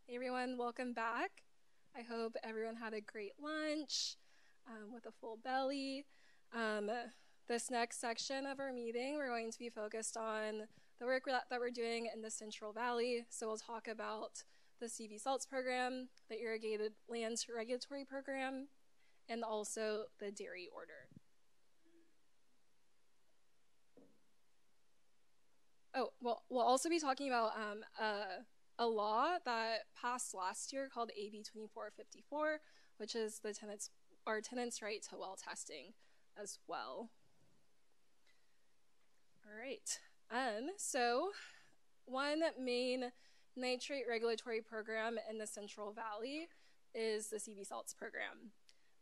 Hey everyone, welcome back. I hope everyone had a great lunch with a full belly. This next section of our meeting, we're going to be focused on the work that we're doing in the Central Valley. So we'll talk about the CV Salts program, the Irrigated Lands Regulatory Program, and also the Dairy Order. Oh, well, we'll also be talking about a law that passed last year called AB 2454, which is our tenants' right to well testing as well. All right. So one main nitrate regulatory program in the Central Valley is the CV Salts program.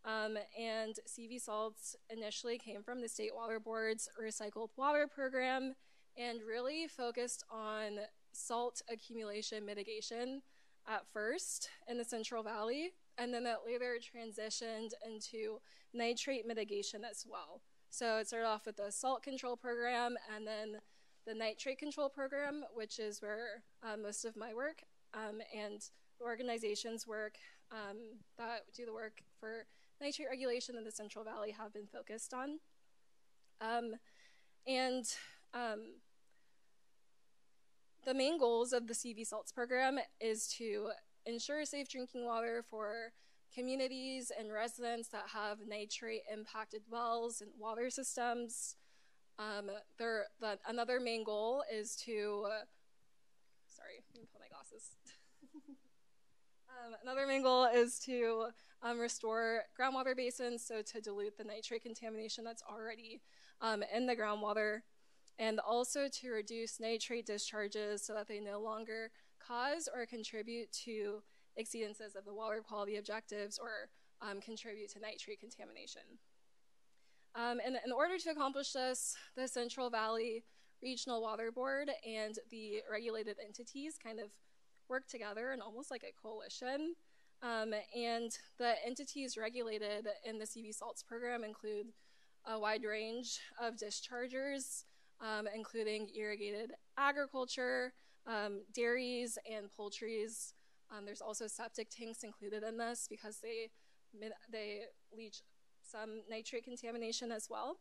And CV Salts initially came from the State Water Board's Recycled Water Program and really focused on salt accumulation mitigation at first in the Central Valley, and then it later transitioned into nitrate mitigation as well. So it started off with the salt control program and then the nitrate control program, which is where most of my work and the organizations work that do the work for nitrate regulation in the Central Valley have been focused on. The main goals of the CV Salts program is to ensure safe drinking water for communities and residents that have nitrate-impacted wells and water systems. Another main goal is to, sorry, let me put my glasses. Another main goal is to restore groundwater basins, so to dilute the nitrate contamination that's already in the groundwater, and also to reduce nitrate discharges so that they no longer cause or contribute to exceedances of the water quality objectives or contribute to nitrate contamination. And in order to accomplish this, the Central Valley Regional Water Board and the regulated entities kind of work together in almost like a coalition. And the entities regulated in the CV Salts program include a wide range of dischargers, including irrigated agriculture, dairies, and poultries. There's also septic tanks included in this because they leach some nitrate contamination as well.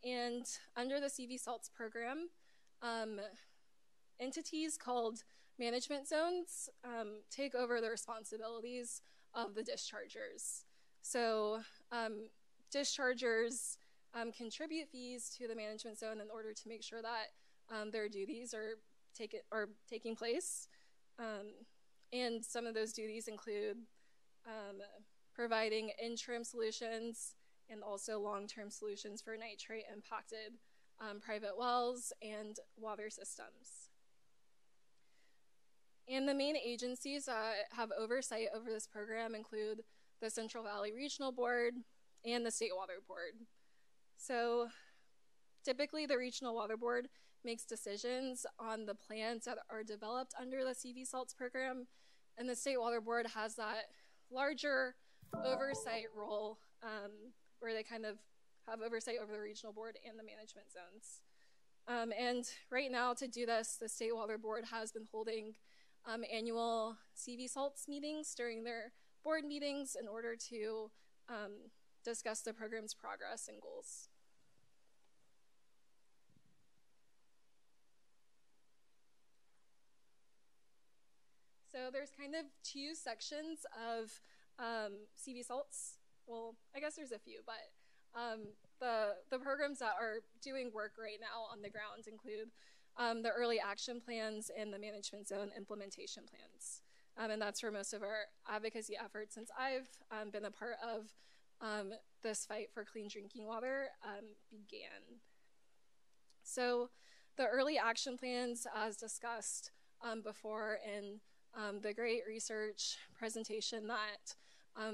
And under the CV Salts program, entities called management zones take over the responsibilities of the dischargers. So dischargers contribute fees to the management zone in order to make sure that their duties are taking place. And some of those duties include providing interim solutions and also long-term solutions for nitrate-impacted private wells and water systems. And the main agencies that have oversight over this program include the Central Valley Regional Board and the State Water Board. So typically the Regional Water Board makes decisions on the plans that are developed under the CV Salts program, and the State Water Board has that larger oversight role where they kind of have oversight over the Regional Board and the management zones. And right now, to do this, the State Water Board has been holding annual CV Salts meetings during their board meetings in order to discuss the program's progress and goals. So there's kind of two sections of CV Salts. Well, I guess there's a few, but the programs that are doing work right now on the ground include the early action plans and the management zone implementation plans. And that's where most of our advocacy efforts since I've been a part of this fight for clean drinking water began. So the early action plans, as discussed before in the great research presentation that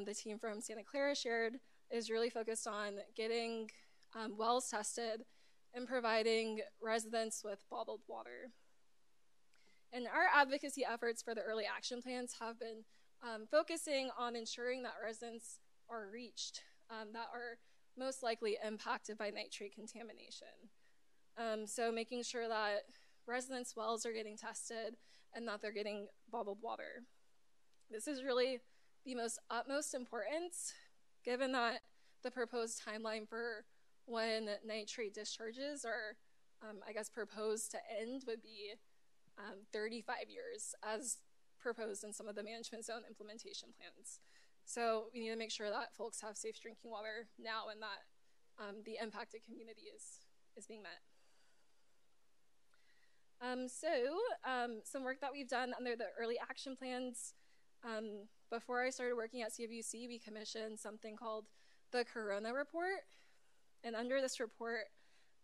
the team from Santa Clara shared, is really focused on getting wells tested and providing residents with bottled water. And our advocacy efforts for the early action plans have been focusing on ensuring that residents are reached that are most likely impacted by nitrate contamination. So making sure that residents' wells are getting tested and that they're getting bottled water. This is really the utmost importance, given that the proposed timeline for when nitrate discharges are, I guess, proposed to end would be 35 years, as proposed in some of the management zone implementation plans. So we need to make sure that folks have safe drinking water now, and that the impacted community is being met. Some work that we've done under the early action plans. Before I started working at CWC, we commissioned something called the Corona Report. And under this report,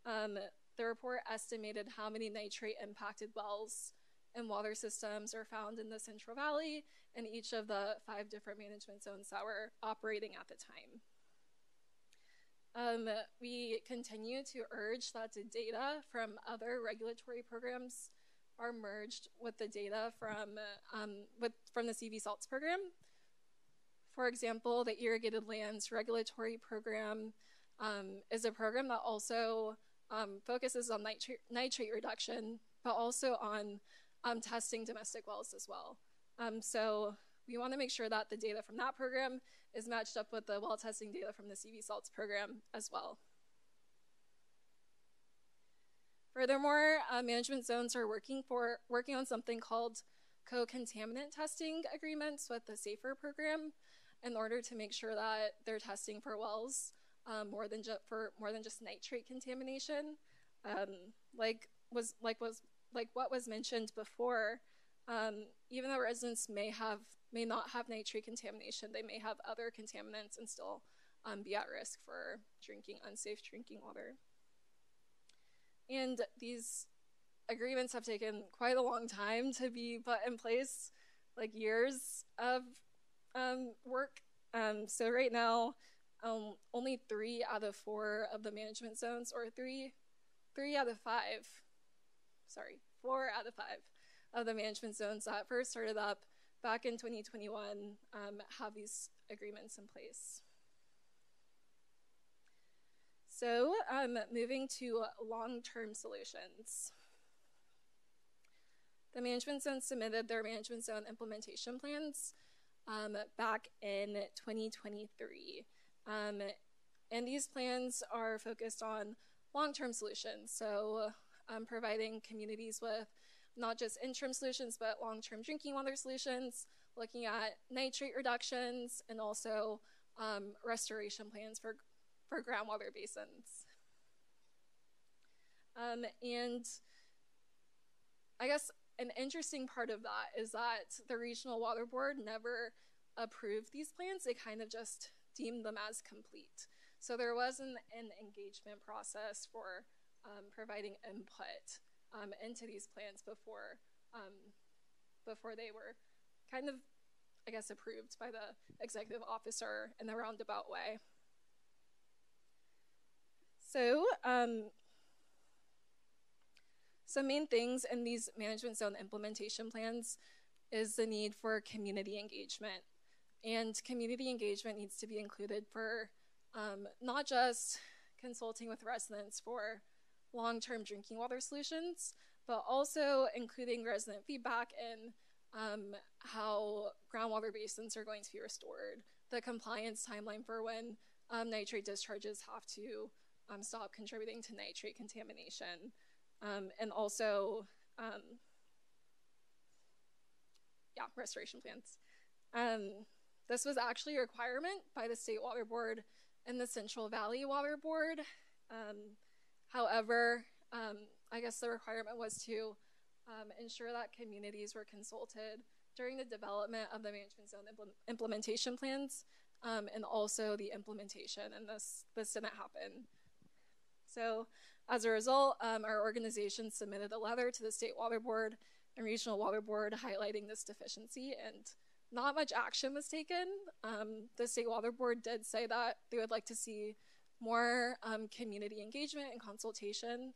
the report estimated how many nitrate impacted wells and water systems are found in the Central Valley and each of the 5 different management zones that were operating at the time. We continue to urge that the data from other regulatory programs are merged with the data from the CV Salts program. For example, the Irrigated Lands Regulatory Program is a program that also focuses on nitrate reduction, but also on testing domestic wells as well. So we want to make sure that the data from that program is matched up with the well testing data from the CV Salts program as well. Furthermore, management zones are working on something called co-contaminant testing agreements with the SAFER program in order to make sure that they're testing for wells more than just nitrate contamination. Like what was mentioned before, even though residents may not have nitrate contamination, they may have other contaminants and still be at risk for drinking unsafe drinking water. And these agreements have taken quite a long time to be put in place, like years of work. So right now, only 3 out of 4 of the management zones, or 4 out of 5 of the management zones that first started up back in 2021 have these agreements in place. So moving to long-term solutions. The management zone submitted their management zone implementation plans back in 2023. And these plans are focused on long-term solutions. So providing communities with not just interim solutions, but long-term drinking water solutions, looking at nitrate reductions, and also restoration plans for groundwater basins. And I guess an interesting part of that is that the Regional Water Board never approved these plans. They kind of just deemed them as complete. So there wasn't an engagement process for providing input into these plans before they were kind of, I guess, approved by the executive officer in a roundabout way. So some main things in these management zone implementation plans is the need for community engagement. And community engagement needs to be included for not just consulting with residents for long-term drinking water solutions, but also including resident feedback in how groundwater basins are going to be restored, the compliance timeline for when nitrate discharges have to stop contributing to nitrate contamination, and also, restoration plans. This was actually a requirement by the State Water Board and the Central Valley Water Board. However, I guess the requirement was to ensure that communities were consulted during the development of the management zone implementation plans, and also the implementation, and this didn't happen. So as a result, our organization submitted a letter to the State Water Board and Regional Water Board highlighting this deficiency, and not much action was taken. The State Water Board did say that they would like to see more community engagement and consultation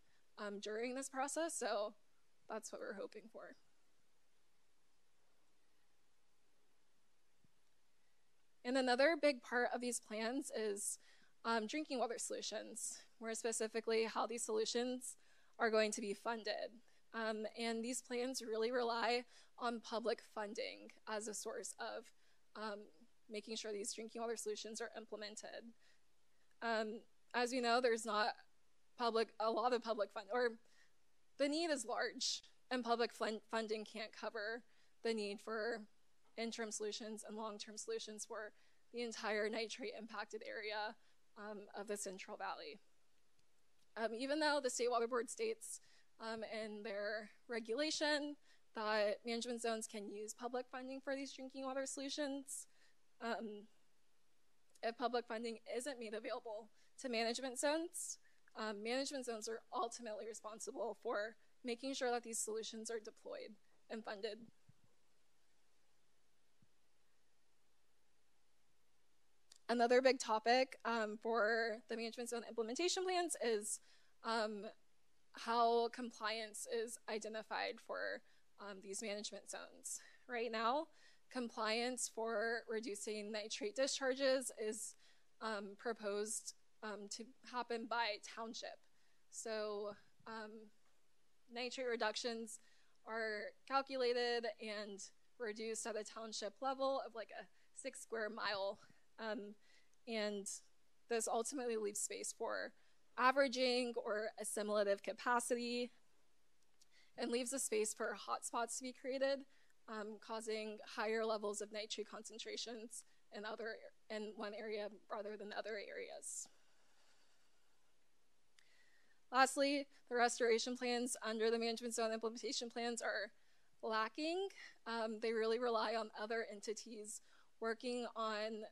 during this process, so that's what we're hoping for. And another big part of these plans is drinking water solutions, more specifically how these solutions are going to be funded. And these plans really rely on public funding as a source of making sure these drinking water solutions are implemented. As you know, there's not a lot of public fund, or the need is large, and public funding can't cover the need for interim solutions and long-term solutions for the entire nitrate impacted area of the Central Valley. Even though the State Water Board states in their regulation that management zones can use public funding for these drinking water solutions, if public funding isn't made available to management zones are ultimately responsible for making sure that these solutions are deployed and funded. Another big topic for the management zone implementation plans is how compliance is identified for these management zones. Right now, compliance for reducing nitrate discharges is proposed to happen by township. So nitrate reductions are calculated and reduced at a township level of like a 6 square mile. And this ultimately leaves space for averaging or assimilative capacity, and leaves a space for hotspots to be created, causing higher levels of nitrate concentrations in one area rather than other areas. Lastly, the restoration plans under the management zone implementation plans are lacking. They really rely on other entities working on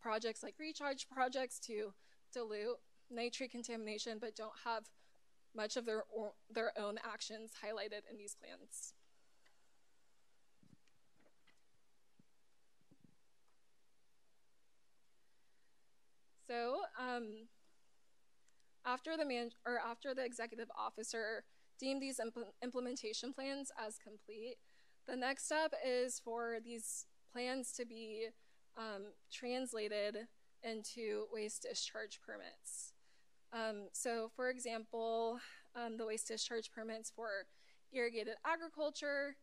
projects like recharge projects to dilute nitrate contamination, but don't have much of their own actions highlighted in these plans. So after the executive officer deemed these implementation plans as complete, the next step is for these plans to be translated into waste discharge permits. So for example, the waste discharge permits for irrigated agriculture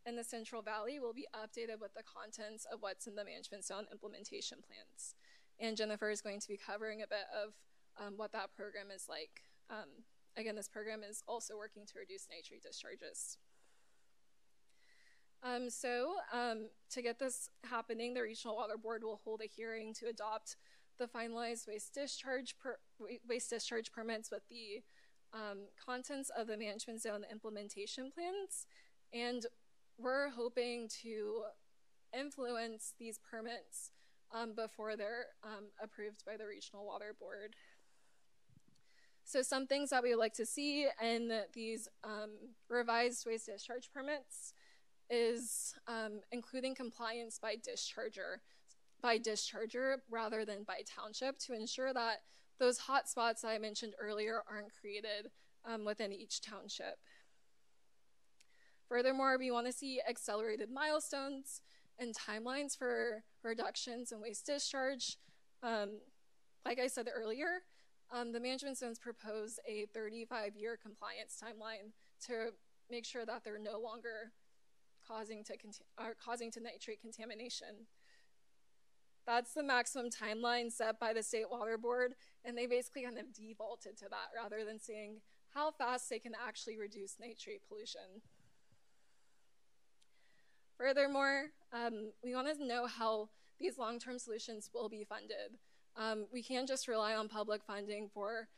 in the Central Valley will be updated with the contents of what's in the management zone implementation plans. And Jennifer is going to be covering a bit of what that program is like. Again, this program is also working to reduce nitrate discharges. To get this happening, the Regional Water Board will hold a hearing to adopt the finalized waste discharge permits with the contents of the management zone implementation plans. And we're hoping to influence these permits before they're approved by the Regional Water Board. So some things that we would like to see in these revised waste discharge permits is including compliance by discharger rather than by township, to ensure that those hot spots that I mentioned earlier aren't created within each township. Furthermore, we want to see accelerated milestones and timelines for reductions in waste discharge. Like I said earlier, the management zones propose a 35-year compliance timeline to make sure that they're no longer causing to nitrate contamination. That's the maximum timeline set by the State Water Board, and they basically kind of defaulted to that rather than saying how fast they can actually reduce nitrate pollution. Furthermore, we want to know how these long-term solutions will be funded. We can't just rely on public funding for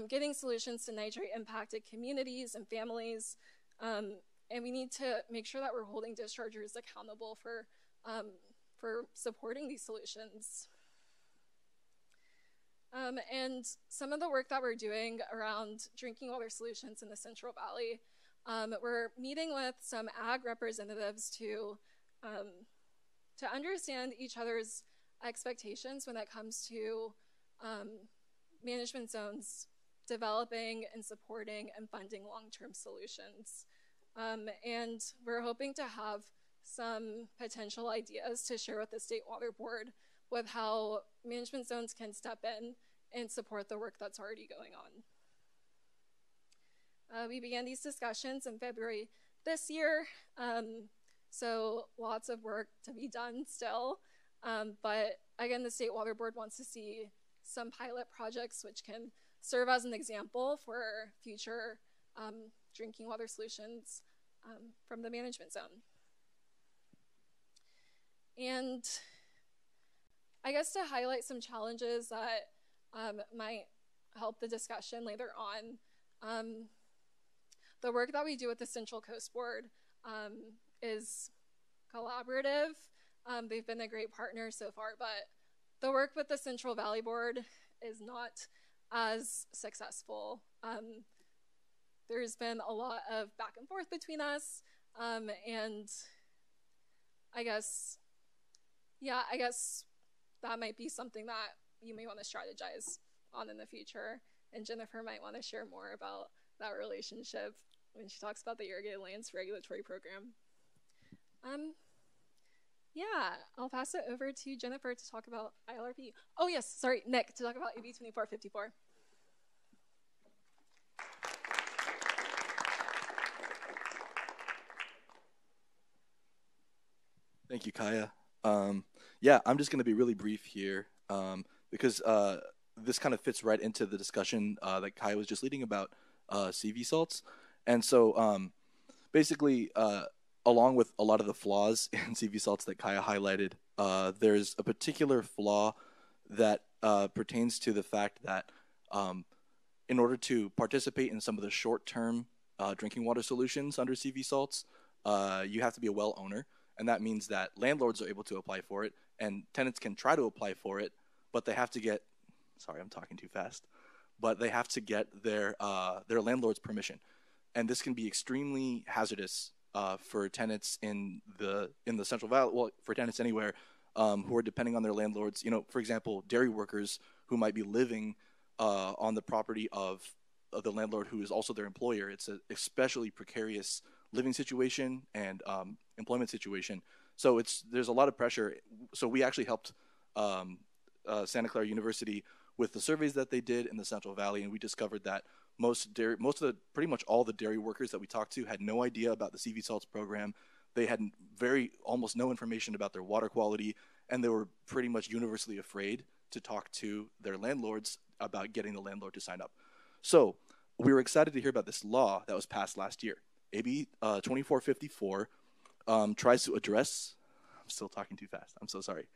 getting solutions to nitrate-impacted communities and families. And we need to make sure that we're holding dischargers accountable for supporting these solutions. And some of the work that we're doing around drinking water solutions in the Central Valley, we're meeting with some ag representatives to understand each other's expectations when it comes to management zones developing and supporting and funding long-term solutions. And we're hoping to have some potential ideas to share with the State Water Board with how management zones can step in and support the work that's already going on. We began these discussions in February this year. So lots of work to be done still. But again, the State Water Board wants to see some pilot projects which can serve as an example for future drinking water solutions from the management zone. And I guess to highlight some challenges that might help the discussion later on, the work that we do with the Central Coast Board is collaborative. They've been a great partner so far, but the work with the Central Valley Board is not as successful. There's been a lot of back and forth between us, and I guess that might be something that you may want to strategize on in the future, and Jennifer might want to share more about that relationship when she talks about the Irrigated Lands Regulatory Program. Yeah, I'll pass it over to Jennifer to talk about ILRP. Oh yes, sorry, Nick, to talk about AB 2454. Thank you, Kaya. Yeah, I'm just going to be really brief here because this kind of fits right into the discussion that Kaya was just leading about CV salts. And so basically, along with a lot of the flaws in CV salts that Kaya highlighted, there's a particular flaw that pertains to the fact that in order to participate in some of the short-term drinking water solutions under CV salts, you have to be a well owner. And that means that landlords are able to apply for it, and tenants can try to apply for it, but they have to get, sorry, I'm talking too fast, but they have to get their landlord's permission. And this can be extremely hazardous for tenants in the Central Valley, well, for tenants anywhere who are depending on their landlords. You know, for example, dairy workers who might be living on the property of the landlord who is also their employer. It's an especially precarious living situation and employment situation. So there's a lot of pressure. So we actually helped Santa Clara University with the surveys that they did in the Central Valley, and we discovered that pretty much all the dairy workers that we talked to had no idea about the CV salts program. They had almost no information about their water quality, and they were pretty much universally afraid to talk to their landlords about getting the landlord to sign up. So we were excited to hear about this law that was passed last year. AB 2454 tries to address, I'm still talking too fast, I'm so sorry.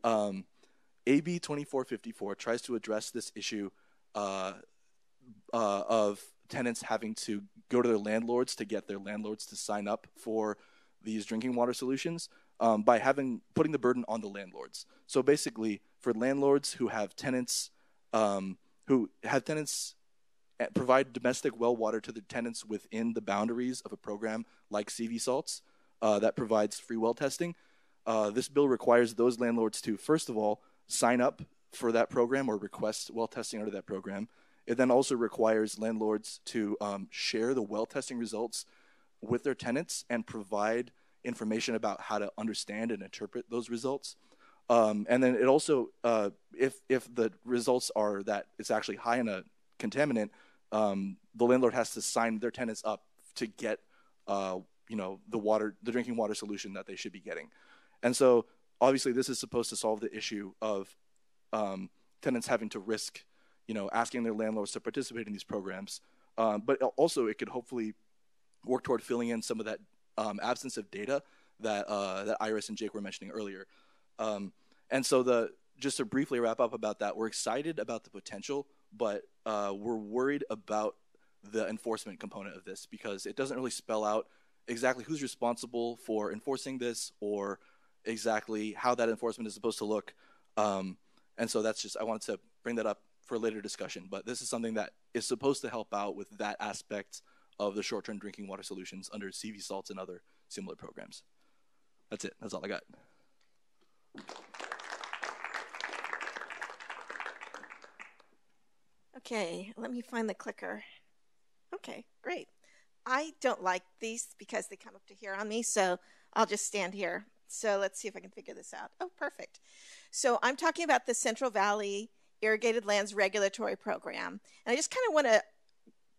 AB 2454 tries to address this issue of tenants having to go to their landlords to get their landlords to sign up for these drinking water solutions by putting the burden on the landlords. So basically, for landlords who have tenants provide domestic well water to the tenants within the boundaries of a program like CV salts that provides free well testing, this bill requires those landlords to, first of all, sign up for that program or request well testing under that program. It then also requires landlords to share the well testing results with their tenants and provide information about how to understand and interpret those results. And then it also, if the results are that it's actually high in a contaminant, the landlord has to sign their tenants up to get the drinking water solution that they should be getting. And so obviously this is supposed to solve the issue of tenants having to risk asking their landlords to participate in these programs. But also it could hopefully work toward filling in some of that absence of data that Iris and Jake were mentioning earlier. And so just to briefly wrap up about that, we're excited about the potential, but we're worried about the enforcement component of this because it doesn't really spell out exactly who's responsible for enforcing this or exactly how that enforcement is supposed to look. And so I wanted to bring that up for later discussion, but this is something that is supposed to help out with that aspect of the short-term drinking water solutions under CV salts and other similar programs. That's it. That's all I got. Okay, let me find the clicker. Okay, great. I don't like these because they come up to here on me, so I'll just stand here. So let's see if I can figure this out. Oh, perfect. So I'm talking about the Central Valley Irrigated Lands Regulatory Program. And I just kind of want to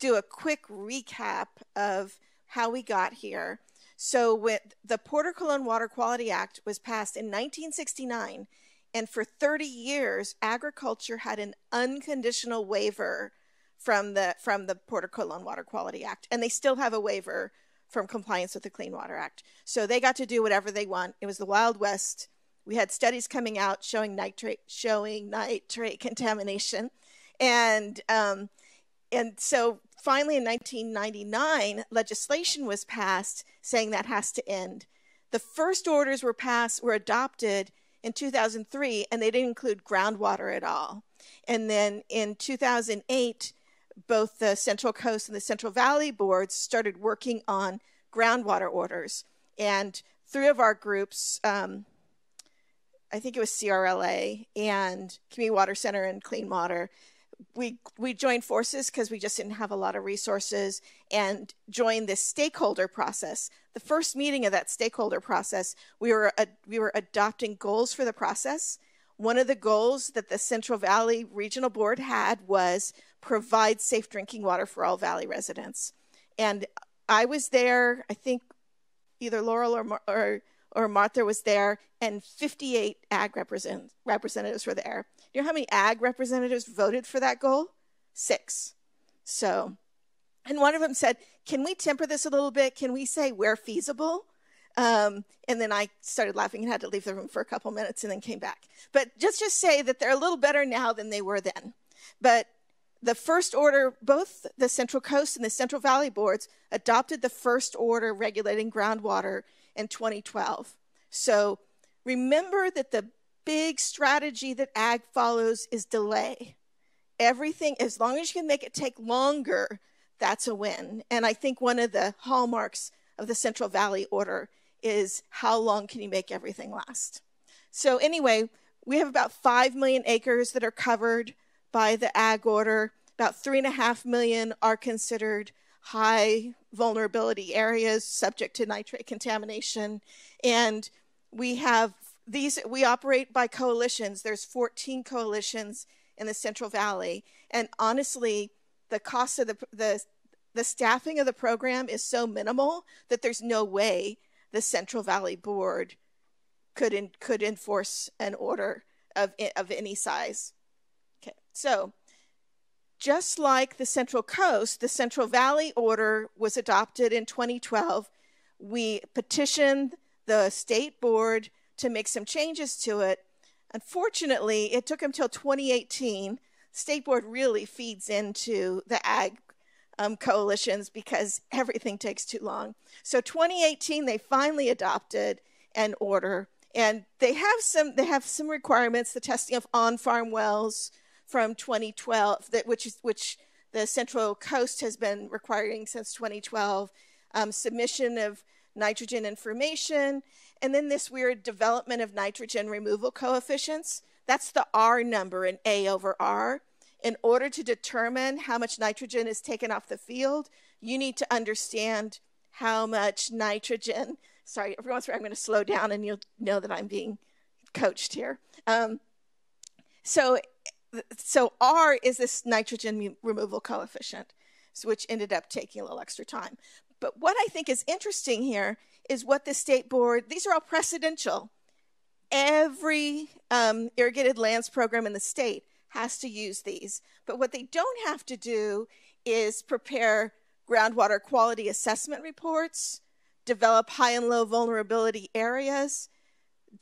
do a quick recap of how we got here. So when the Porter Cologne Water Quality Act was passed in 1969, and for 30 years, agriculture had an unconditional waiver from the Porter Cologne Water Quality Act, and they still have a waiver from compliance with the Clean Water Act. So they got to do whatever they want. It was the Wild West. We had studies coming out showing nitrate contamination, and so finally in 1999, legislation was passed saying that has to end. The first orders were adopted in 2003, and they didn't include groundwater at all. And then in 2008, both the Central Coast and the Central Valley boards started working on groundwater orders. And three of our groups, I think it was CRLA and Community Water Center and Clean Water, we joined forces because we just didn't have a lot of resources and joined this stakeholder process. The first meeting of that stakeholder process, we were adopting goals for the process. One of the goals that the Central Valley Regional Board had was provide safe drinking water for all Valley residents. And I was there, I think either Laurel or Martha was there, and 58 ag representatives were there. You know how many ag representatives voted for that goal? 6. So, and one of them said, can we temper this a little bit? Can we say where feasible? And then I started laughing and had to leave the room for a couple minutes and then came back. But just say that they're a little better now than they were then. But the first order, both the Central Coast and the Central Valley boards adopted the first order regulating groundwater in 2012. So remember that the big strategy that ag follows is delay. Everything, as long as you can make it take longer, that's a win. And I think one of the hallmarks of the Central Valley order is how long can you make everything last. So anyway, we have about 5 million acres that are covered by the ag order. About 3.5 million are considered high vulnerability areas subject to nitrate contamination. And we operate by coalitions. There's 14 coalitions in the Central Valley. And honestly, the cost of the staffing of the program is so minimal that there's no way the Central Valley Board could enforce an order of any size. Okay, so just like the Central Coast, the Central Valley order was adopted in 2012. We petitioned the state board to make some changes to it. Unfortunately, it took until 2018. State board really feeds into the ag coalitions because everything takes too long. So 2018, they finally adopted an order, and they have some requirements. The testing of on-farm wells from 2012, which the Central Coast has been requiring since 2012, submission of nitrogen information, and then this weird development of nitrogen removal coefficients. That's the R number in A over R. In order to determine how much nitrogen is taken off the field, you need to understand how much nitrogen. Sorry, every once in a while I'm going to slow down and you'll know that I'm being coached here. So R is this nitrogen removal coefficient, which ended up taking a little extra time. But what I think is interesting here is what the state board, these are all precedential. Every irrigated lands program in the state has to use these. But what they don't have to do is prepare groundwater quality assessment reports, develop high and low vulnerability areas,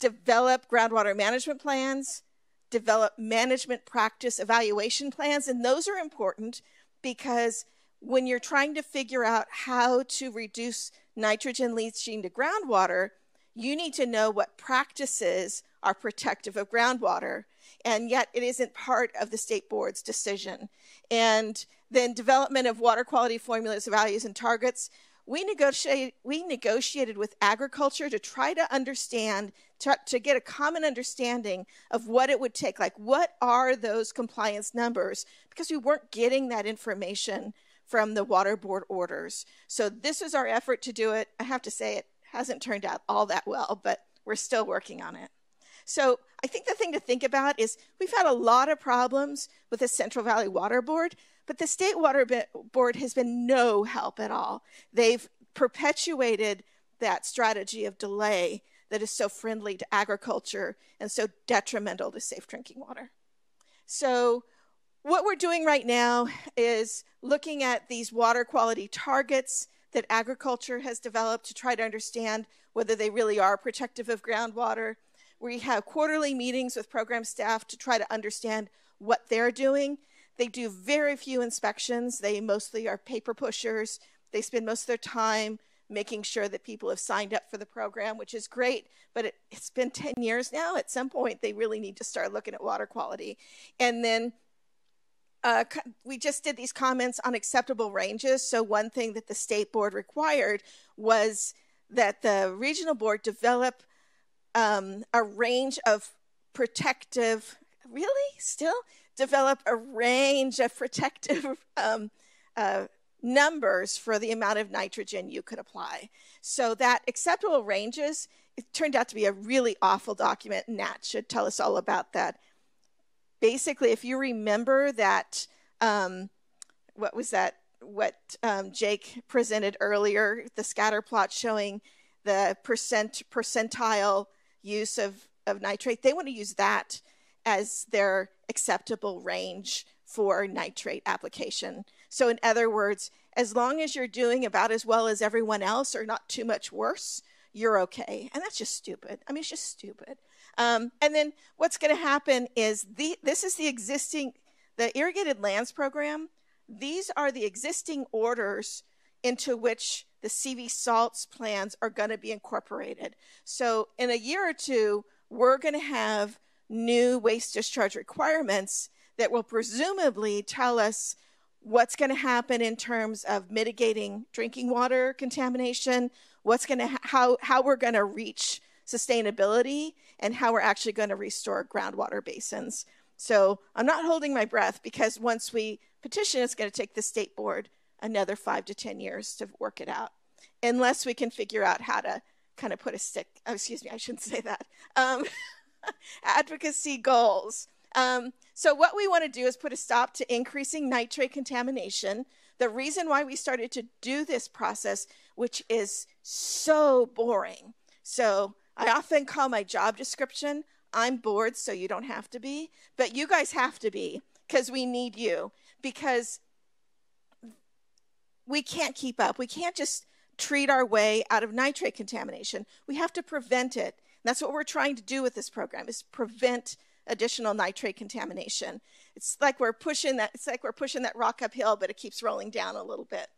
develop groundwater management plans, develop management practice evaluation plans. And those are important because when you're trying to figure out how to reduce nitrogen leaching to groundwater, you need to know what practices are protective of groundwater. And yet it isn't part of the state board's decision. And then development of water quality formulas, values, and targets. We negotiated with agriculture to try to understand, to get a common understanding of what it would take. Like, what are those compliance numbers? Because we weren't getting that information from the water board orders. So this is our effort to do it. I have to say it hasn't turned out all that well, but we're still working on it. So I think the thing to think about is we've had a lot of problems with the Central Valley Water Board, but the State Water Board has been no help at all. They've perpetuated that strategy of delay that is so friendly to agriculture and so detrimental to safe drinking water. So what we're doing right now is looking at these water quality targets that agriculture has developed to try to understand whether they really are protective of groundwater. We have quarterly meetings with program staff to try to understand what they're doing. They do very few inspections. They mostly are paper pushers. They spend most of their time making sure that people have signed up for the program, which is great, but it's been 10 years now. At some point, they really need to start looking at water quality. And then we just did these comments on acceptable ranges. So one thing that the state board required was that the regional board develop a range of protective, develop a range of protective numbers for the amount of nitrogen you could apply. So that acceptable ranges, it turned out to be a really awful document. Nat should tell us all about that. Basically, if you remember that, what Jake presented earlier, the scatter plot showing the percentile use of nitrate, they want to use that as their acceptable range for nitrate application. So in other words, as long as you're doing about as well as everyone else or not too much worse, you're okay. And that's just stupid. I mean, it's just stupid. And then what's going to happen is this is the Irrigated Lands Program. These are the existing orders into which the CV salts plans are going to be incorporated. So in a year or two, we're going to have new waste discharge requirements that will presumably tell us what's going to happen in terms of mitigating drinking water contamination, how we're going to reach sustainability, and how we're actually going to restore groundwater basins. So I'm not holding my breath because once we petition, it's going to take the state board another 5 to 10 years to work it out, unless we can figure out how to kind of put a stick, excuse me, I shouldn't say that, advocacy goals. So what we want to do is put a stop to increasing nitrate contamination. The reason why we started to do this process, which is so boring. So I often call my job description, I'm bored, so you don't have to be, but you guys have to be because we need you, because we can't keep up. We can't just treat our way out of nitrate contamination. We have to prevent it. And that's what we're trying to do with this program, is prevent additional nitrate contamination. It's like we're pushing that rock uphill, but it keeps rolling down a little bit.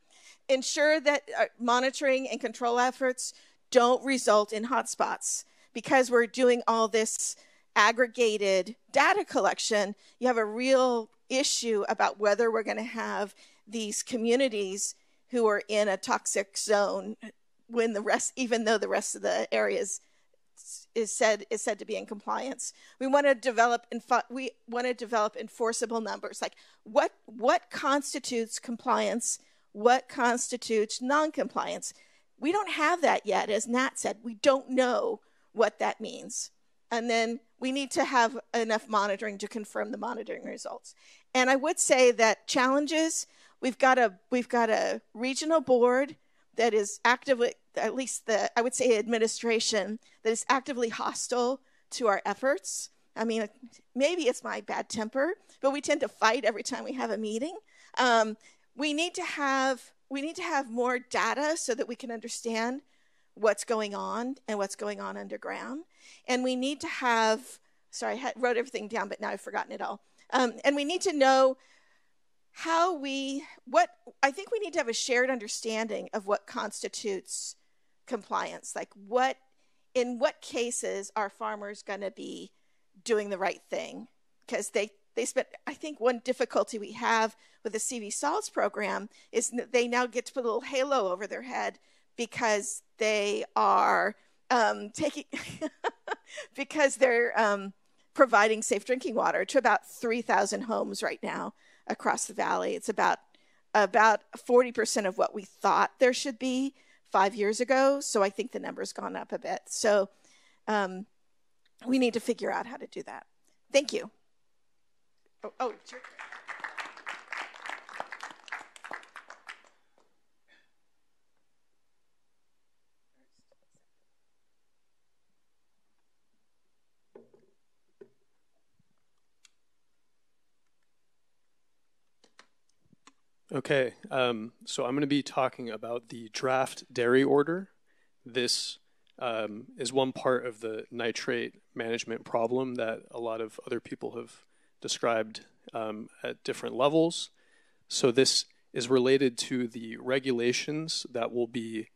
Ensure that monitoring and control efforts don't result in hotspots. Because we're doing all this aggregated data collection, you have a real issue about whether we're going to have these communities who are in a toxic zone when even though the rest of the areas is said to be in compliance. We want to develop enforceable numbers, like what constitutes compliance, what constitutes non-compliance. We don't have that yet. As Nat said, we don't know what that means. And then we need to have enough monitoring to confirm the monitoring results. And I would say that challenges, we've got a regional board that is actively, at least I would say administration, that is actively hostile to our efforts. I mean, maybe it's my bad temper, but we tend to fight every time we have a meeting. We need to have more data so that we can understand what's going on and what's going on underground. And we need to have, I wrote everything down, but now I've forgotten it all. And we need to know I think we need to have a shared understanding of what constitutes compliance. Like in what cases are farmers going to be doing the right thing? Because they spent, I think one difficulty we have with the CV Salts program is that they now get to put a little halo over their head because they are because they're providing safe drinking water to about 3,000 homes right now across the valley. It's about 40% of what we thought there should be 5 years ago. So I think the number's gone up a bit. So we need to figure out how to do that. Thank you. Oh, sure. Okay, so I'm going to be talking about the draft dairy order. This is one part of the nitrate management problem that a lot of other people have described at different levels. So this is related to the regulations that will be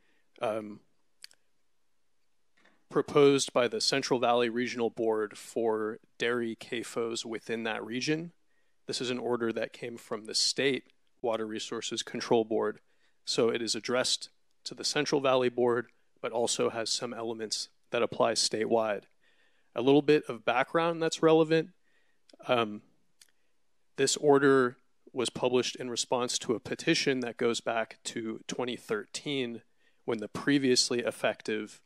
proposed by the Central Valley Regional Board for dairy CAFOs within that region. This is an order that came from the state Water Resources Control Board. So it is addressed to the Central Valley Board, but also has some elements that apply statewide. A little bit of background that's relevant. This order was published in response to a petition that goes back to 2013 when the previously effective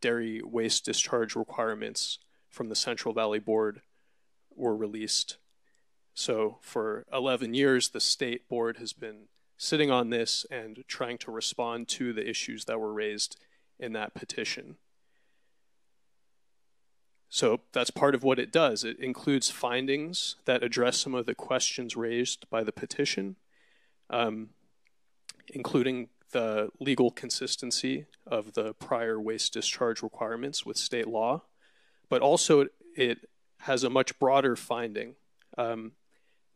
dairy waste discharge requirements from the Central Valley Board were released. So for 11 years, the state board has been sitting on this and trying to respond to the issues that were raised in that petition. So that's part of what it does. It includes findings that address some of the questions raised by the petition, including the legal consistency of the prior waste discharge requirements with state law, but also it has a much broader finding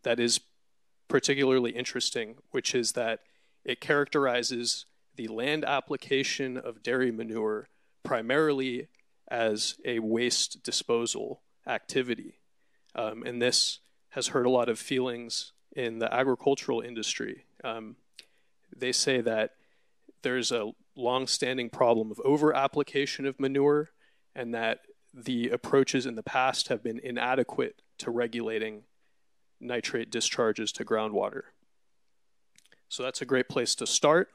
that is particularly interesting, which is that it characterizes the land application of dairy manure primarily as a waste disposal activity. And this has hurt a lot of feelings in the agricultural industry. They say that there's a long-standing problem of over-application of manure and that the approaches in the past have been inadequate to regulating nitrate discharges to groundwater. So that's a great place to start.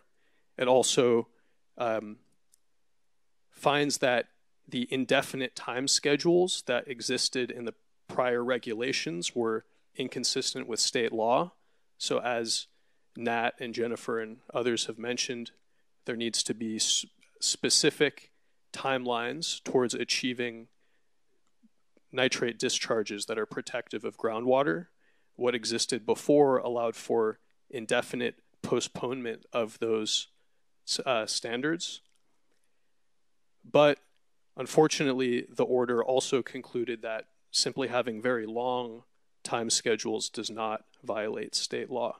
It also finds that the indefinite time schedules that existed in the prior regulations were inconsistent with state law. So as Nat and Jennifer and others have mentioned, there needs to be specific timelines towards achieving nitrate discharges that are protective of groundwater. What existed before allowed for indefinite postponement of those standards. But unfortunately, the order also concluded that simply having very long time schedules does not violate state law.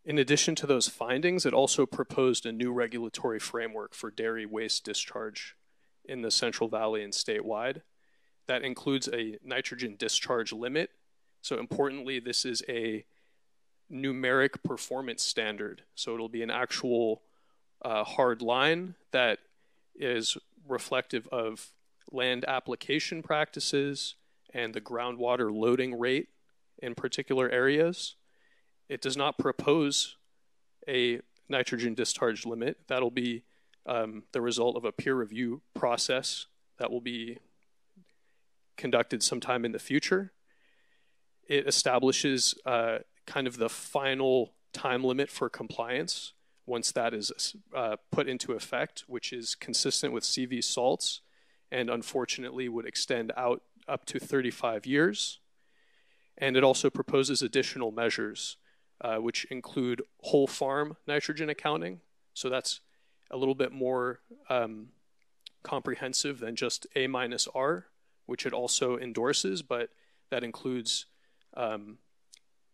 In addition to those findings, it also proposed a new regulatory framework for dairy waste discharge in the Central Valley and statewide. That includes a nitrogen discharge limit. So importantly, this is a numeric performance standard. So it'll be an actual hard line that is reflective of land application practices and the groundwater loading rate in particular areas. It does not propose a nitrogen discharge limit. That'll be the result of a peer review process that will be conducted sometime in the future. It establishes kind of the final time limit for compliance once that is put into effect, which is consistent with CV salts and unfortunately would extend out up to 35 years. And it also proposes additional measures which include whole farm nitrogen accounting. So that's a little bit more comprehensive than just A-R, which it also endorses, but that includes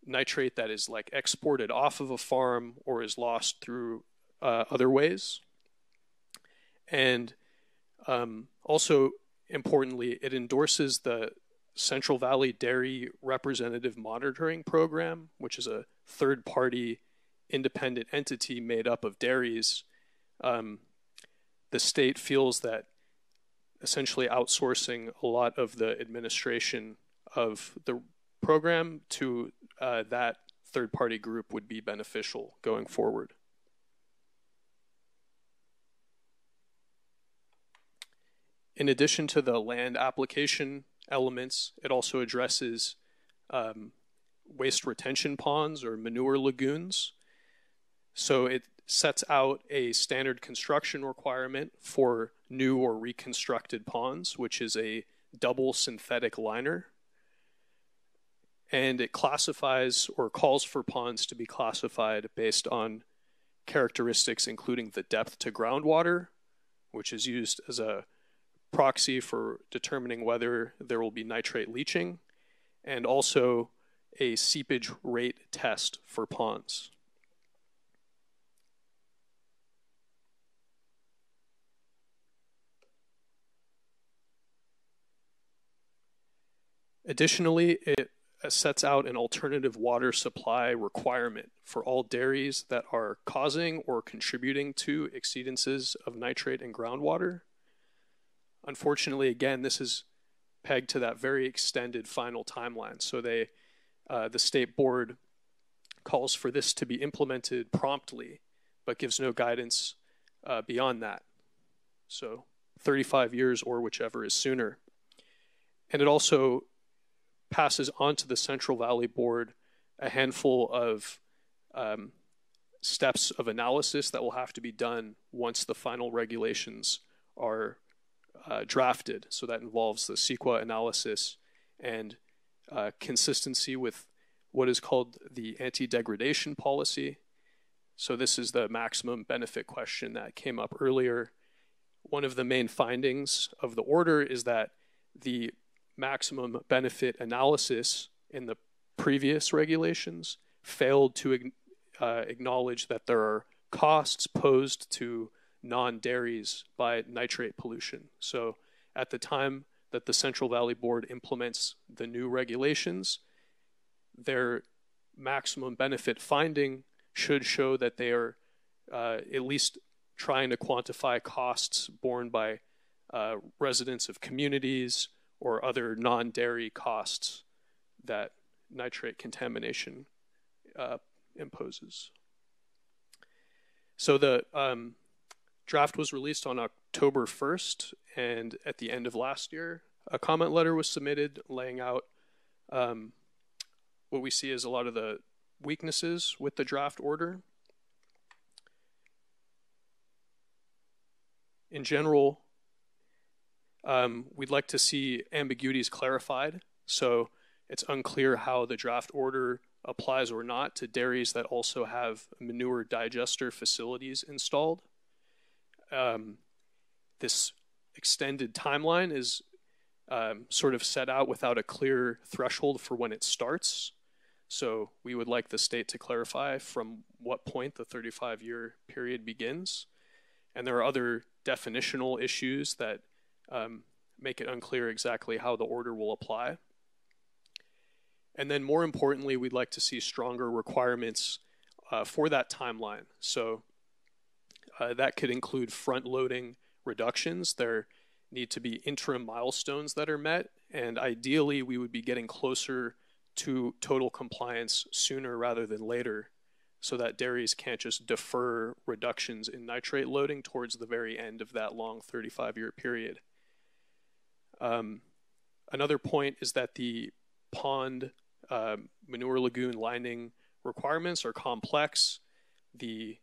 nitrate that is like exported off of a farm or is lost through other ways. And also importantly, it endorses the Central Valley Dairy Representative Monitoring Program, which is a third-party independent entity made up of dairies. The state feels that essentially outsourcing a lot of the administration of the program to that third-party group would be beneficial going forward. In addition to the land application elements, it also addresses waste retention ponds or manure lagoons. So it sets out a standard construction requirement for new or reconstructed ponds, which is a double synthetic liner. And it classifies or calls for ponds to be classified based on characteristics including the depth to groundwater, which is used as a proxy for determining whether there will be nitrate leaching, and also a seepage rate test for ponds. Additionally, it sets out an alternative water supply requirement for all dairies that are causing or contributing to exceedances of nitrate in groundwater. Unfortunately, again, this is pegged to that very extended final timeline. So the state board calls for this to be implemented promptly, but gives no guidance beyond that. So 35 years or whichever is sooner. And it also passes on to the Central Valley Board a handful of steps of analysis that will have to be done once the final regulations are drafted. So that involves the CEQA analysis and consistency with what is called the anti-degradation policy. So this is the maximum benefit question that came up earlier. One of the main findings of the order is that the maximum benefit analysis in the previous regulations failed to acknowledge that there are costs posed to non-dairies by nitrate pollution. So at the time that the Central Valley Board implements the new regulations, their maximum benefit finding should show that they are at least trying to quantify costs borne by residents of communities or other non-dairy costs that nitrate contamination imposes. So the draft was released on October 1st, and at the end of last year, a comment letter was submitted laying out what we see as a lot of the weaknesses with the draft order. In general, we'd like to see ambiguities clarified. So it's unclear how the draft order applies or not to dairies that also have manure digester facilities installed. This extended timeline is sort of set out without a clear threshold for when it starts. So we would like the state to clarify from what point the 35-year period begins. And there are other definitional issues that make it unclear exactly how the order will apply. And then more importantly, we'd like to see stronger requirements for that timeline. So that could include front-loading reductions. There need to be interim milestones that are met, and ideally we would be getting closer to total compliance sooner rather than later, so that dairies can't just defer reductions in nitrate loading towards the very end of that long 35-year period. Another point is that the pond manure lagoon lining requirements are complex. The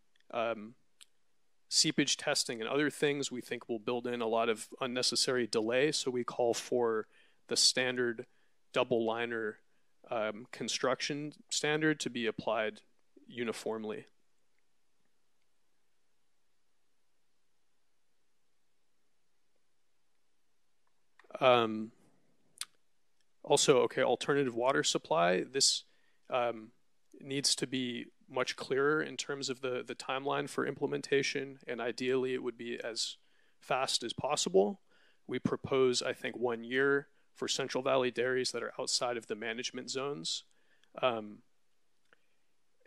seepage testing and other things we think will build in a lot of unnecessary delay, so we call for the standard double liner construction standard to be applied uniformly. Also, alternative water supply. This needs to be much clearer in terms of the timeline for implementation, and ideally it would be as fast as possible. We propose, I think, 1 year for Central Valley dairies that are outside of the management zones.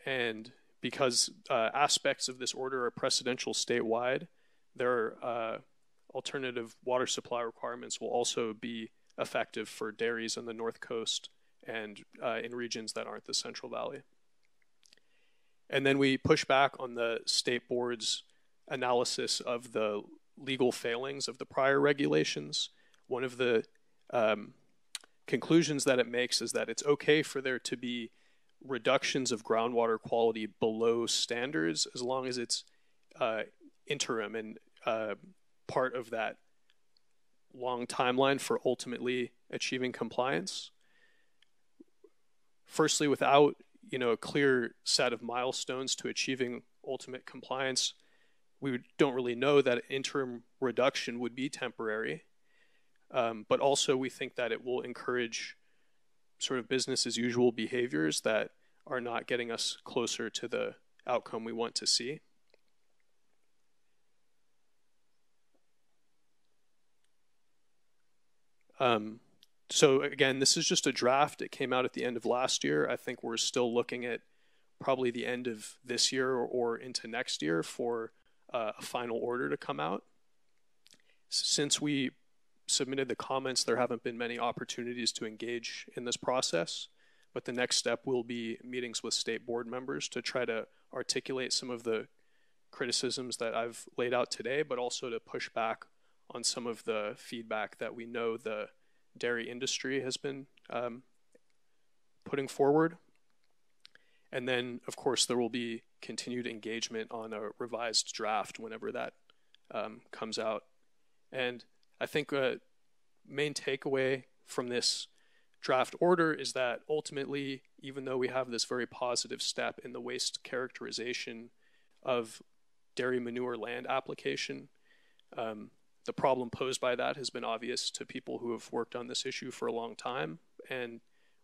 And because aspects of this order are precedential statewide, their alternative water supply requirements will also be effective for dairies on the North Coast and in regions that aren't the Central Valley. And then we push back on the state board's analysis of the legal failings of the prior regulations. One of the conclusions that it makes is that it's okay for there to be reductions of groundwater quality below standards, as long as it's interim and part of that long timeline for ultimately achieving compliance. Firstly, without a clear set of milestones to achieving ultimate compliance, we don't really know that interim reduction would be temporary. But also we think that it will encourage sort of business as usual behaviors that are not getting us closer to the outcome we want to see. So again, this is just a draft. It came out at the end of last year. I think we're still looking at probably the end of this year or into next year for a final order to come out. Since we submitted the comments, there haven't been many opportunities to engage in this process, but the next step will be meetings with state board members to try to articulate some of the criticisms that I've laid out today, but also to push back on some of the feedback that we know the dairy industry has been putting forward. And then, of course, there will be continued engagement on a revised draft whenever that comes out. And I think a main takeaway from this draft order is that ultimately, even though we have this very positive step in the waste characterization of dairy manure land application, the problem posed by that has been obvious to people who have worked on this issue for a long time, and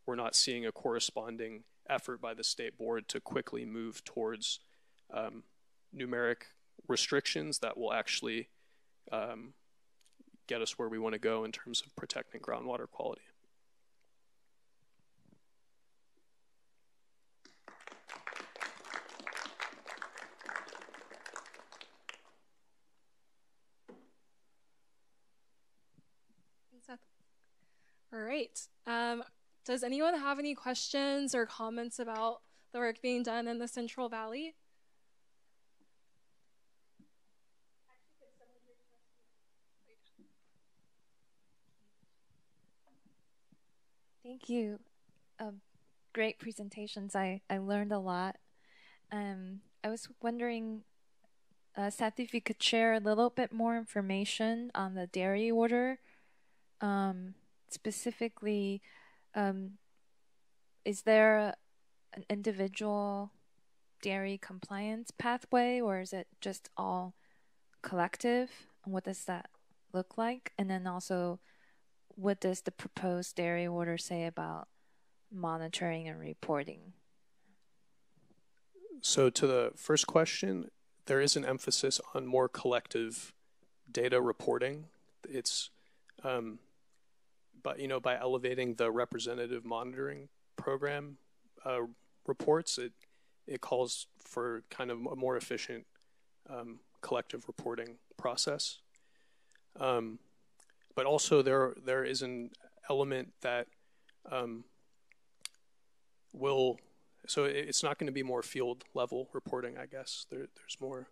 we're not seeing a corresponding effort by the state board to quickly move towards numeric restrictions that will actually get us where we want to go in terms of protecting groundwater quality. All right. Does anyone have any questions or comments about the work being done in the Central Valley? Thank you. Great presentations. I learned a lot. I was wondering, Seth, if you could share a little bit more information on the dairy order. Specifically, is there an individual dairy compliance pathway, or is it just all collective? And what does that look like? And then also, what does the proposed dairy order say about monitoring and reporting? So to the first question, there is an emphasis on more collective data reporting. It's but by elevating the representative monitoring program reports, it calls for kind of a more efficient collective reporting process. But also there is an element that so it's not going to be more field level reporting, I guess. There's more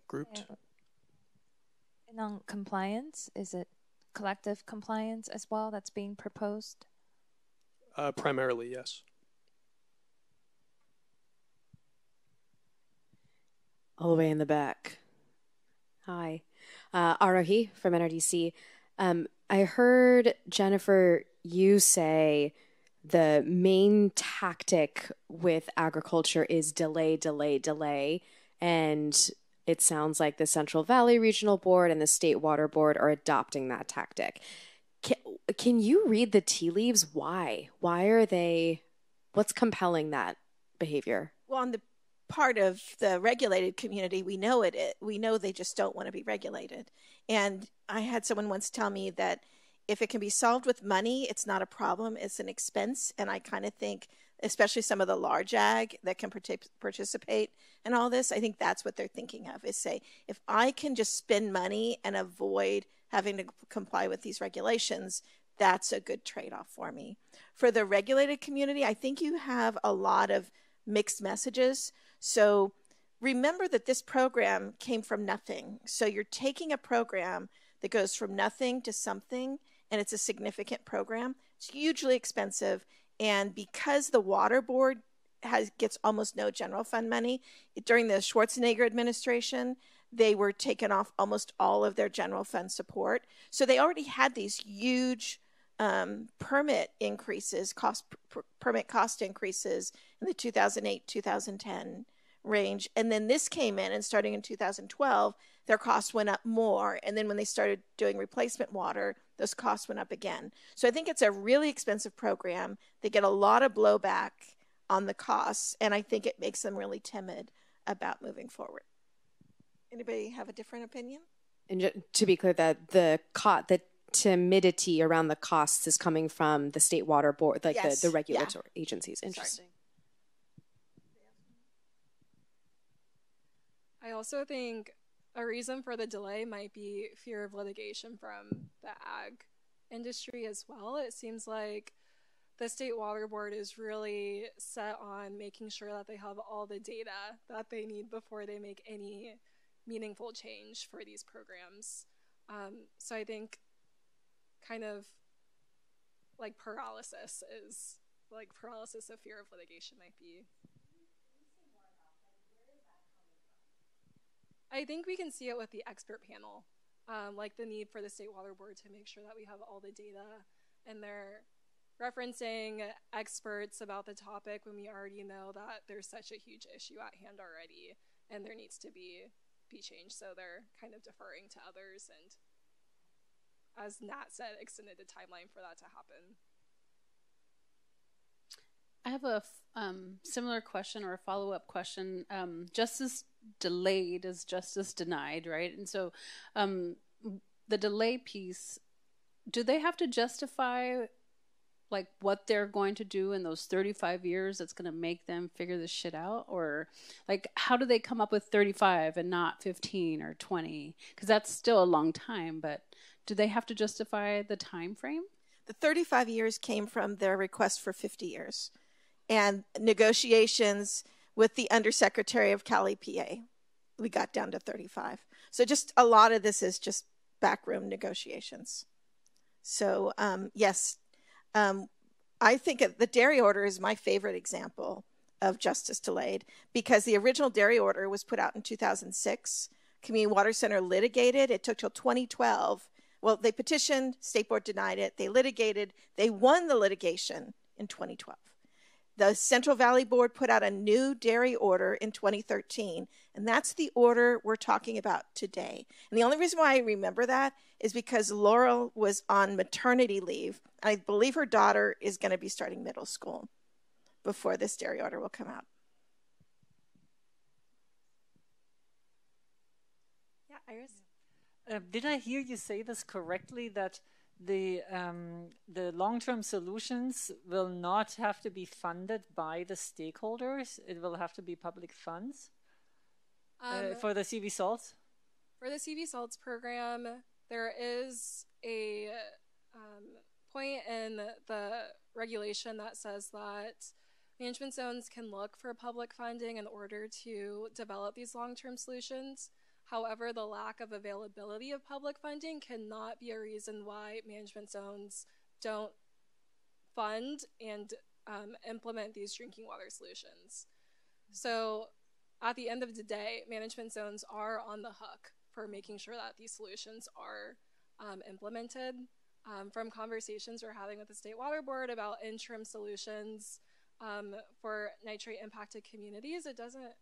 grouped. And on compliance, is it collective compliance as well that's being proposed? Primarily, yes. All the way in the back. Hi. Arohi from NRDC. I heard, Jennifer, you say the main tactic with agriculture is delay, delay, delay. And it sounds like the Central Valley Regional Board and the State Water Board are adopting that tactic. Can you read the tea leaves? Why? Why are they, what's compelling that behavior? Well, on the part of the regulated community, we know they just don't want to be regulated. And I had someone once tell me that if it can be solved with money, it's not a problem, it's an expense. And I kind of think, especially some of the large ag that can participate in all this, I think that's what they're thinking of, is say, if I can just spend money and avoid having to comply with these regulations, that's a good trade-off for me. For the regulated community, I think you have a lot of mixed messages. So remember that this program came from nothing. So you're taking a program that goes from nothing to something, and it's a significant program. It's hugely expensive, And because the water board gets almost no general fund money, during the Schwarzenegger administration, they were taken off almost all of their general fund support. So they already had these huge permit increases, permit cost increases in the 2008, 2010 range. And then this came in, and starting in 2012, their costs went up more. And then when they started doing replacement water, those costs went up again. So I think it's a really expensive program. They get a lot of blowback on the costs, and I think it makes them really timid about moving forward. Anybody have a different opinion? And to be clear, that the timidity around the costs is coming from the state water board, like yes. the regulatory agencies. Interesting. I also think a reason for the delay might be fear of litigation from the ag industry as well. It seems like the state water board is really set on making sure that they have all the data that they need before they make any meaningful change for these programs. So I think kind of like paralysis of fear of litigation might be. I think we can see it with the expert panel, like the need for the state water board to make sure that we have all the data, and they're referencing experts about the topic when we already know that there's such a huge issue at hand already and there needs to be change. So they're kind of deferring to others, and as Nat said, extended the timeline for that to happen. I have a similar question or a follow-up question. Justice delayed is justice denied, right? And so the delay piece, do they have to justify like what they're going to do in those 35 years that's going to make them figure this shit out? Or like, how do they come up with 35 and not 15 or 20? Because that's still a long time, but do they have to justify the time frame? The 35 years came from their request for 50 years and negotiations with the Undersecretary of Cali, PA. We got down to 35. So just a lot of this is just backroom negotiations. So yes, I think the dairy order is my favorite example of justice delayed, because the original dairy order was put out in 2006. Community Water Center litigated. It took till 2012. Well, they petitioned, State Board denied it. They litigated. They won the litigation in 2012. The Central Valley Board put out a new dairy order in 2013, and that's the order we're talking about today. And the only reason why I remember that is because Laurel was on maternity leave. I believe her daughter is going to be starting middle school before this dairy order will come out. Yeah, Iris? Did I hear you say this correctly, that the long-term solutions will not have to be funded by the stakeholders? It will have to be public funds for the CV salts? For the CV salts program, there is a point in the regulation that says that management zones can look for public funding in order to develop these long-term solutions. However, the lack of availability of public funding cannot be a reason why management zones don't fund and implement these drinking water solutions. So at the end of the day, management zones are on the hook for making sure that these solutions are implemented. From conversations we're having with the State Water Board about interim solutions for nitrate impacted communities, it doesn't,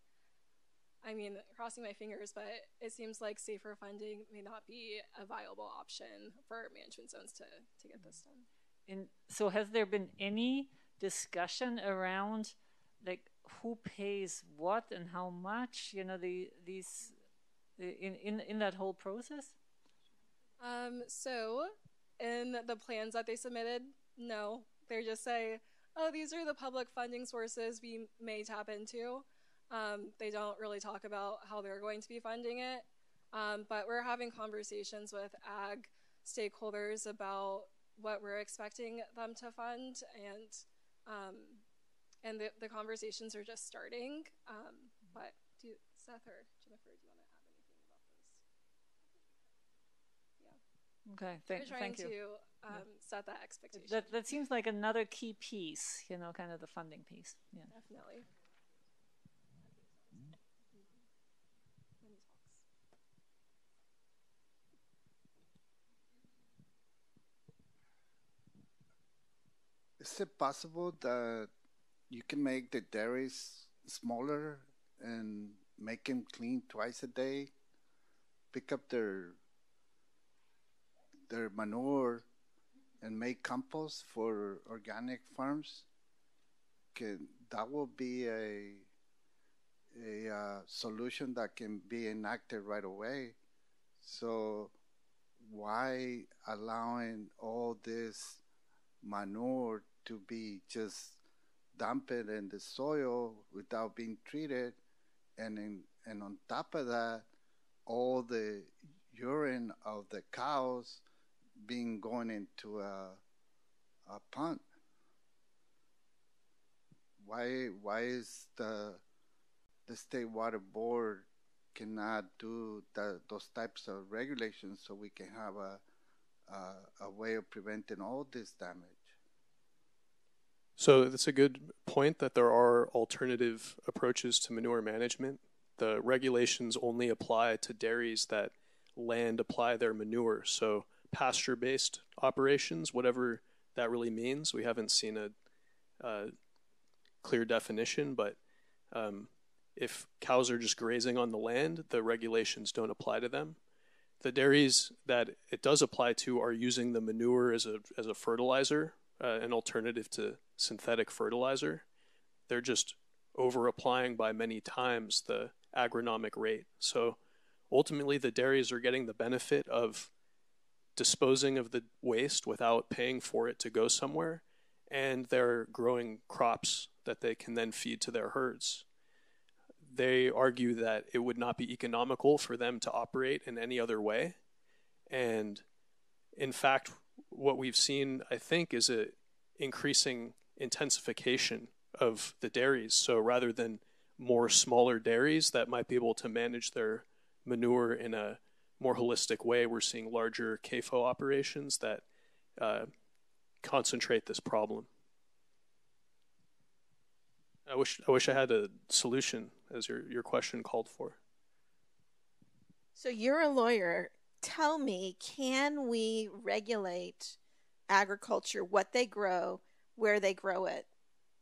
I mean, crossing my fingers, but it seems like safer funding may not be a viable option for management zones to get this done. And so has there been any discussion around like who pays what and how much, you know, these in that whole process? So in the plans that they submitted, no, they just say, oh, these are the public funding sources we may tap into. They don't really talk about how they're going to be funding it, but we're having conversations with ag stakeholders about what we're expecting them to fund, and the conversations are just starting. But Seth or Jennifer, do you want to add anything about this? Yeah. Okay, We're trying thank you. to set that expectation. That seems like another key piece, kind of the funding piece. Yeah. Definitely. Is it possible that you can make the dairies smaller and make them clean twice a day, pick up their manure and make compost for organic farms? That will be a solution that can be enacted right away. So why allowing all this manure to be just dumped in the soil without being treated, and on top of that, all the urine of the cows going into a pond? Why is the state water board cannot do those types of regulations so we can have a way of preventing all this damage? So that's a good point that there are alternative approaches to manure management. The regulations only apply to dairies that land apply their manure. So pasture-based operations, whatever that really means, we haven't seen a clear definition, but if cows are just grazing on the land, the regulations don't apply to them. The dairies that it does apply to are using the manure as a fertilizer, an alternative to synthetic fertilizer. They're just over-applying by many times the agronomic rate. So ultimately, the dairies are getting the benefit of disposing of the waste without paying for it to go somewhere, and they're growing crops that they can then feed to their herds. They argue that it would not be economical for them to operate in any other way. And in fact, what we've seen, I think, is a increasing intensification of the dairies. So rather than more smaller dairies that might be able to manage their manure in a more holistic way, we're seeing larger CAFO operations that concentrate this problem. I wish I had a solution, as your question called for. So you're a lawyer. Tell me, can we regulate agriculture, what they grow, where they grow it?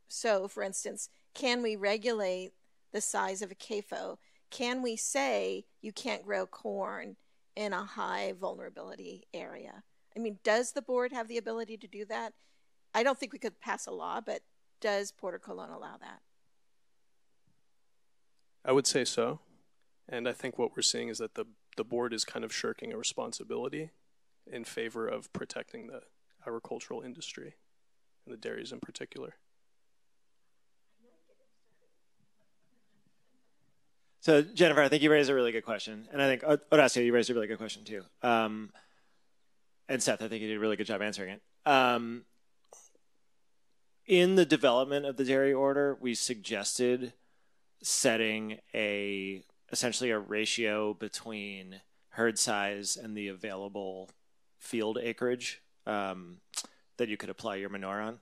So, for instance, can we regulate the size of a CAFO? Can we say you can't grow corn in a high vulnerability area? I mean, does the board have the ability to do that? I don't think we could pass a law, but does Puerto Colón allow that? I would say so. And I think what we're seeing is that the board is kind of shirking a responsibility in favor of protecting the agricultural industry, and the dairies in particular. So, Jennifer, I think you raised a really good question. And I think, Horacio, you raised a really good question too. And Seth, I think you did a really good job answering it. In the development of the dairy order, we suggested setting essentially a ratio between herd size and the available field acreage that you could apply your manure on.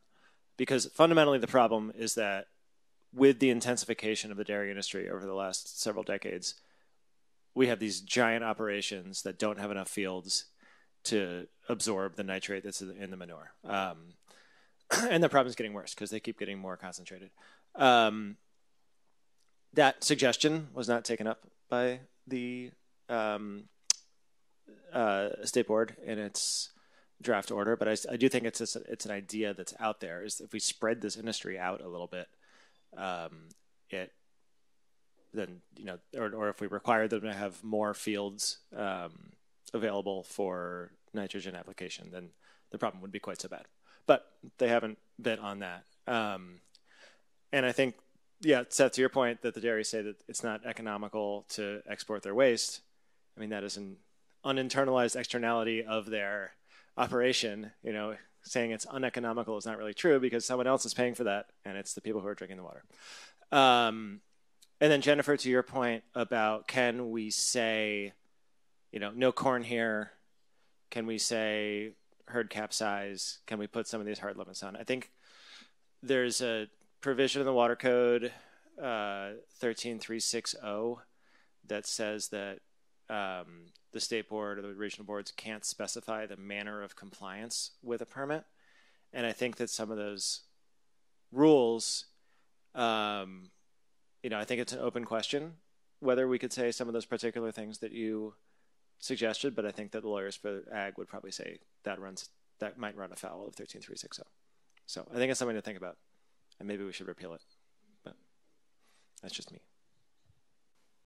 Because fundamentally the problem is that with the intensification of the dairy industry over the last several decades, we have these giant operations that don't have enough fields to absorb the nitrate that's in the manure. And the problem is getting worse because they keep getting more concentrated. That suggestion was not taken up by the state board in its draft order, but I do think it's an idea that's out there. Is if we spread this industry out a little bit, then or if we require them to have more fields available for nitrogen application, then the problem would be quite so bad. But they haven't bit on that. And I think, yeah, Seth, to your point that the dairies say that it's not economical to export their waste, I mean, that is an uninternalized externality of their operation. Saying it's uneconomical is not really true because someone else is paying for that, and it's the people who are drinking the water. And then, Jennifer, to your point about can we say, no corn here? Can we say herd cap size? Can we put some of these hard limits on? I think there's a provision in the water code 13360 that says that the state board or the regional boards can't specify the manner of compliance with a permit. And I think that some of those rules, I think it's an open question whether we could say some of those particular things that you suggested, but I think that the lawyers for ag would probably say that might run afoul of 13360. So I think it's something to think about, and maybe we should repeal it, but that's just me.